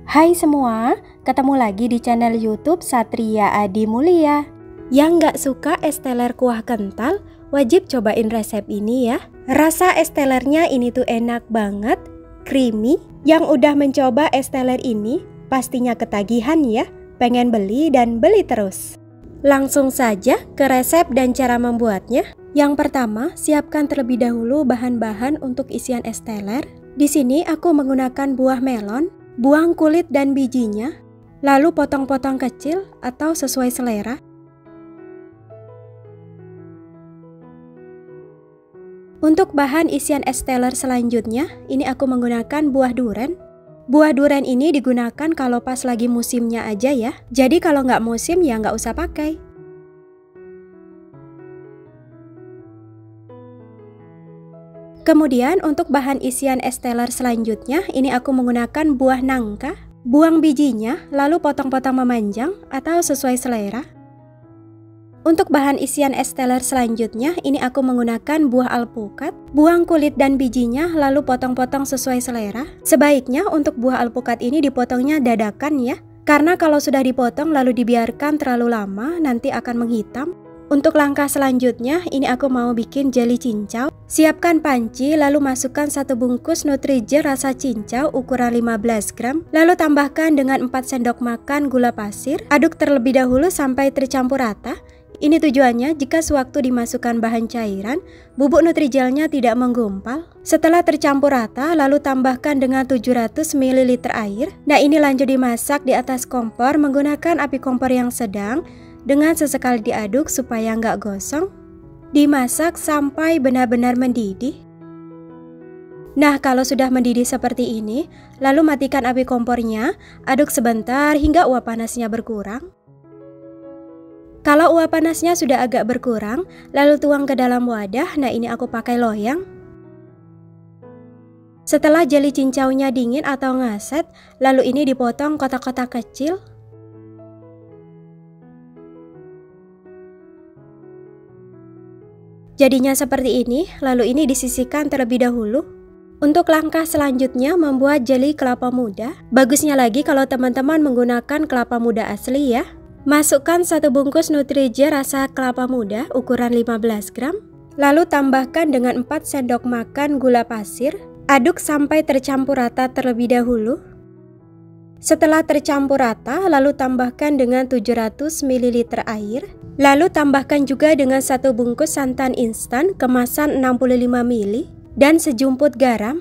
Hai semua, ketemu lagi di channel YouTube Satria Adi Mulia. Yang nggak suka es teler kuah kental, wajib cobain resep ini ya. Rasa es telernya ini tuh enak banget, creamy. Yang udah mencoba es teler ini, pastinya ketagihan ya, pengen beli dan beli terus. Langsung saja ke resep dan cara membuatnya. Yang pertama, siapkan terlebih dahulu bahan-bahan untuk isian es teler. Di sini aku menggunakan buah melon. Buang kulit dan bijinya, lalu potong-potong kecil atau sesuai selera. Untuk bahan isian es teler selanjutnya, ini aku menggunakan buah duren. Buah duren ini digunakan kalau pas lagi musimnya aja ya. Jadi kalau nggak musim ya nggak usah pakai. Kemudian untuk bahan isian es teler selanjutnya, ini aku menggunakan buah nangka. Buang bijinya, lalu potong-potong memanjang atau sesuai selera. Untuk bahan isian es teler selanjutnya, ini aku menggunakan buah alpukat. Buang kulit dan bijinya, lalu potong-potong sesuai selera. Sebaiknya untuk buah alpukat ini dipotongnya dadakan ya. Karena kalau sudah dipotong lalu dibiarkan terlalu lama, nanti akan menghitam. Untuk langkah selanjutnya, ini aku mau bikin jeli cincau. Siapkan panci, lalu masukkan 1 bungkus Nutrijel rasa cincau ukuran 15 gram. Lalu tambahkan dengan 4 sendok makan gula pasir. Aduk terlebih dahulu sampai tercampur rata. Ini tujuannya jika sewaktu dimasukkan bahan cairan, bubuk Nutrijelnya tidak menggumpal. Setelah tercampur rata, lalu tambahkan dengan 700 ml air. Nah, ini lanjut dimasak di atas kompor menggunakan api kompor yang sedang. Dengan sesekali diaduk supaya nggak gosong. Dimasak sampai benar-benar mendidih. Nah, kalau sudah mendidih seperti ini, lalu matikan api kompornya, aduk sebentar hingga uap panasnya berkurang. Kalau uap panasnya sudah agak berkurang, lalu tuang ke dalam wadah. Nah, ini aku pakai loyang. Setelah jeli cincaunya dingin atau ngaset, lalu ini dipotong kotak-kotak kecil. Jadinya seperti ini, lalu ini disisihkan terlebih dahulu. Untuk langkah selanjutnya membuat jeli kelapa muda. Bagusnya lagi kalau teman-teman menggunakan kelapa muda asli ya. Masukkan 1 bungkus Nutrijel rasa kelapa muda ukuran 15 gram. Lalu tambahkan dengan 4 sendok makan gula pasir. Aduk sampai tercampur rata terlebih dahulu. Setelah tercampur rata, lalu tambahkan dengan 700 ml air. Lalu tambahkan juga dengan 1 bungkus santan instan kemasan 65 ml dan sejumput garam.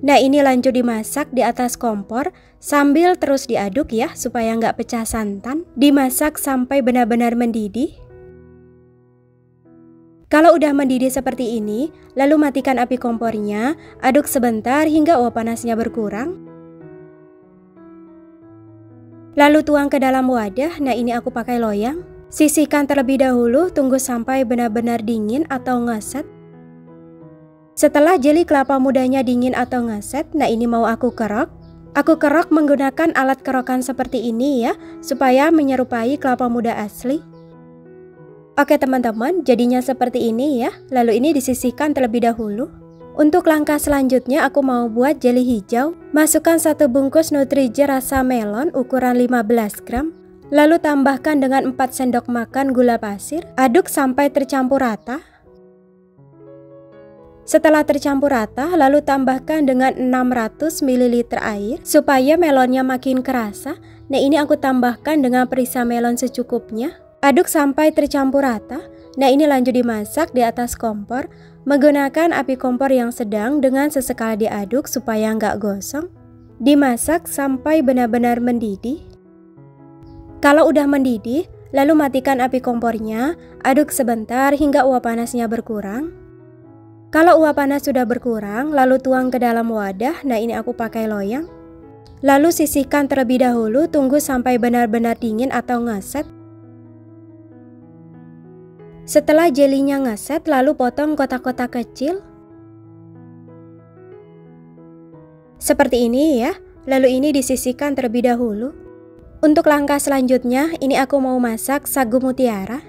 Nah, ini lanjut dimasak di atas kompor sambil terus diaduk ya supaya nggak pecah santan. Dimasak sampai benar-benar mendidih. Kalau udah mendidih seperti ini, lalu matikan api kompornya, aduk sebentar hingga uap panasnya berkurang. Lalu tuang ke dalam wadah. Nah, ini aku pakai loyang. Sisihkan terlebih dahulu, tunggu sampai benar-benar dingin atau ngeset. Setelah jeli kelapa mudanya dingin atau ngeset, nah ini mau aku kerok. Aku kerok menggunakan alat kerokan seperti ini ya, supaya menyerupai kelapa muda asli. Oke teman-teman, jadinya seperti ini ya. Lalu ini disisihkan terlebih dahulu. Untuk langkah selanjutnya aku mau buat jeli hijau. Masukkan 1 bungkus Nutrijel rasa melon ukuran 15 gram. Lalu tambahkan dengan 4 sendok makan gula pasir. Aduk sampai tercampur rata. Setelah tercampur rata, lalu tambahkan dengan 600 ml air supaya melonnya makin kerasa. Nah, ini aku tambahkan dengan perisa melon secukupnya. Aduk sampai tercampur rata. Nah, ini lanjut dimasak di atas kompor menggunakan api kompor yang sedang dengan sesekali diaduk supaya nggak gosong. Dimasak sampai benar-benar mendidih. Kalau udah mendidih, lalu matikan api kompornya, aduk sebentar hingga uap panasnya berkurang. Kalau uap panas sudah berkurang, lalu tuang ke dalam wadah. Nah, ini aku pakai loyang. Lalu sisihkan terlebih dahulu, tunggu sampai benar-benar dingin atau ngeset. Setelah jelinya ngeset, lalu potong kotak-kotak kecil. Seperti ini ya, lalu ini disisihkan terlebih dahulu. Untuk langkah selanjutnya, ini aku mau masak sagu mutiara.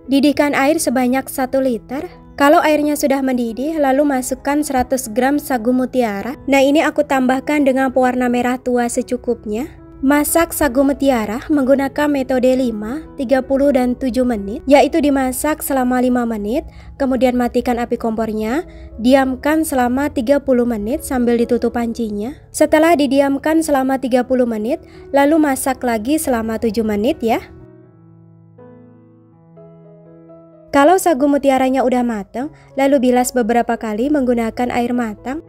Didihkan air sebanyak 1 liter. Kalau airnya sudah mendidih, lalu masukkan 100 gram sagu mutiara. Nah, ini aku tambahkan dengan pewarna merah tua secukupnya. Masak sagu mutiara menggunakan metode 5, 30 dan 7 menit, yaitu dimasak selama 5 menit, kemudian matikan api kompornya, diamkan selama 30 menit sambil ditutup pancinya. Setelah didiamkan selama 30 menit, lalu masak lagi selama 7 menit ya. Kalau sagu mutiaranya udah matang, lalu bilas beberapa kali menggunakan air matang.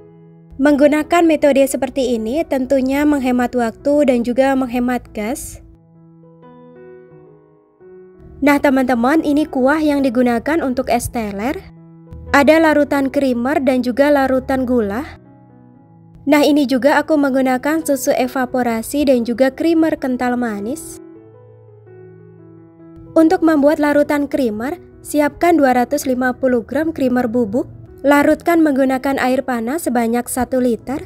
Menggunakan metode seperti ini tentunya menghemat waktu dan juga menghemat gas. Nah teman-teman, ini kuah yang digunakan untuk es teler. Ada larutan creamer dan juga larutan gula. Nah ini juga aku menggunakan susu evaporasi dan juga creamer kental manis. Untuk membuat larutan creamer, siapkan 250 gram creamer bubuk. Larutkan menggunakan air panas sebanyak 1 liter.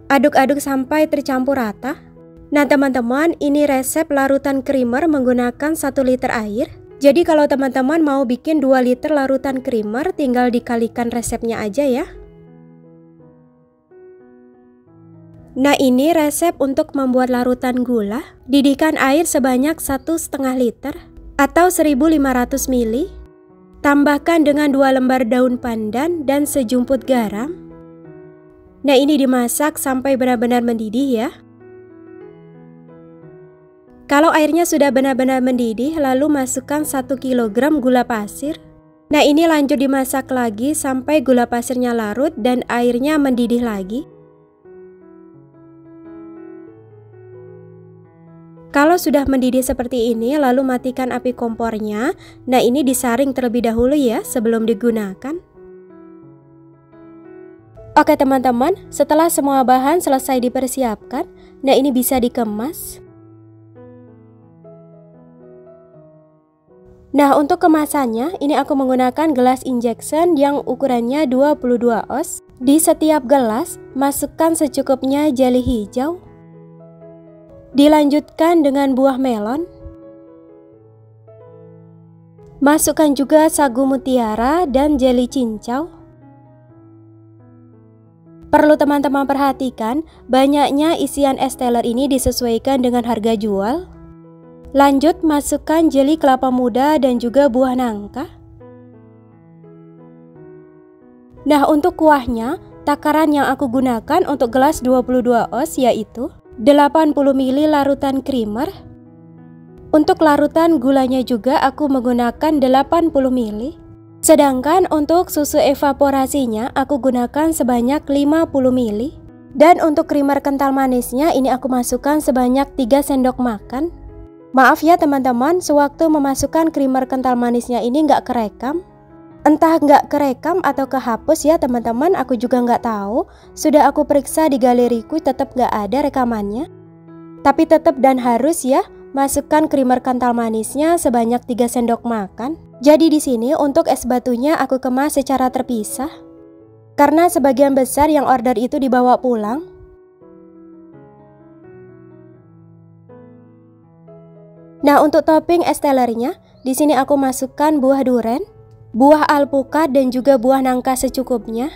Aduk-aduk sampai tercampur rata. Nah teman-teman, ini resep larutan creamer menggunakan 1 liter air. Jadi kalau teman-teman mau bikin 2 liter larutan creamer, tinggal dikalikan resepnya aja ya. Nah ini resep untuk membuat larutan gula. Didihkan air sebanyak 1,5 liter atau 1500 ml. Tambahkan dengan 2 lembar daun pandan dan sejumput garam. Nah ini dimasak sampai benar-benar mendidih ya. Kalau airnya sudah benar-benar mendidih, lalu masukkan 1 kg gula pasir. Nah ini lanjut dimasak lagi sampai gula pasirnya larut dan airnya mendidih lagi. Kalau sudah mendidih seperti ini, lalu matikan api kompornya. Nah ini disaring terlebih dahulu ya sebelum digunakan. Oke teman-teman, setelah semua bahan selesai dipersiapkan, nah ini bisa dikemas. Nah untuk kemasannya, ini aku menggunakan gelas injection yang ukurannya 22 oz. Di setiap gelas, masukkan secukupnya jeli hijau. Dilanjutkan dengan buah melon. Masukkan juga sagu mutiara dan jeli cincau. Perlu teman-teman perhatikan, banyaknya isian es teler ini disesuaikan dengan harga jual. Lanjut masukkan jeli kelapa muda dan juga buah nangka. Nah untuk kuahnya, takaran yang aku gunakan untuk gelas 22 oz yaitu 80 ml larutan creamer. Untuk larutan gulanya juga aku menggunakan 80 ml. Sedangkan untuk susu evaporasinya aku gunakan sebanyak 50 ml. Dan untuk creamer kental manisnya ini aku masukkan sebanyak 3 sendok makan. Maaf ya teman-teman, sewaktu memasukkan creamer kental manisnya ini nggak kerekam. Entah nggak kerekam atau kehapus ya teman-teman, aku juga nggak tahu. Sudah aku periksa di galeriku tetap nggak ada rekamannya. Tapi tetap dan harus ya, masukkan creamer kental manisnya sebanyak 3 sendok makan. Jadi di sini untuk es batunya aku kemas secara terpisah. Karena sebagian besar yang order itu dibawa pulang. Nah untuk topping es telernya, di sini aku masukkan buah durian, buah alpukat dan juga buah nangka secukupnya.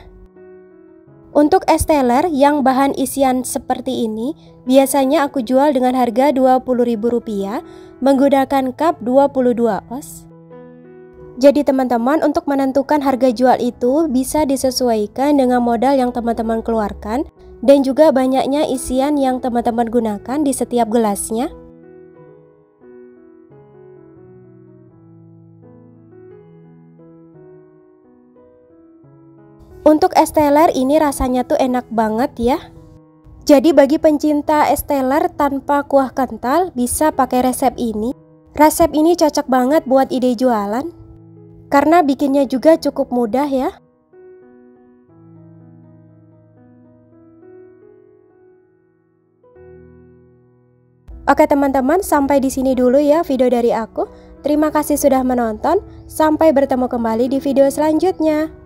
Untuk es teler yang bahan isian seperti ini, biasanya aku jual dengan harga Rp20.000 menggunakan cup 22 oz. Jadi teman-teman, untuk menentukan harga jual itu bisa disesuaikan dengan modal yang teman-teman keluarkan dan juga banyaknya isian yang teman-teman gunakan di setiap gelasnya. Untuk es teler ini rasanya tuh enak banget ya. Jadi bagi pencinta es teler tanpa kuah kental bisa pakai resep ini. Resep ini cocok banget buat ide jualan. Karena bikinnya juga cukup mudah ya. Oke teman-teman, sampai di sini dulu ya video dari aku. Terima kasih sudah menonton. Sampai bertemu kembali di video selanjutnya.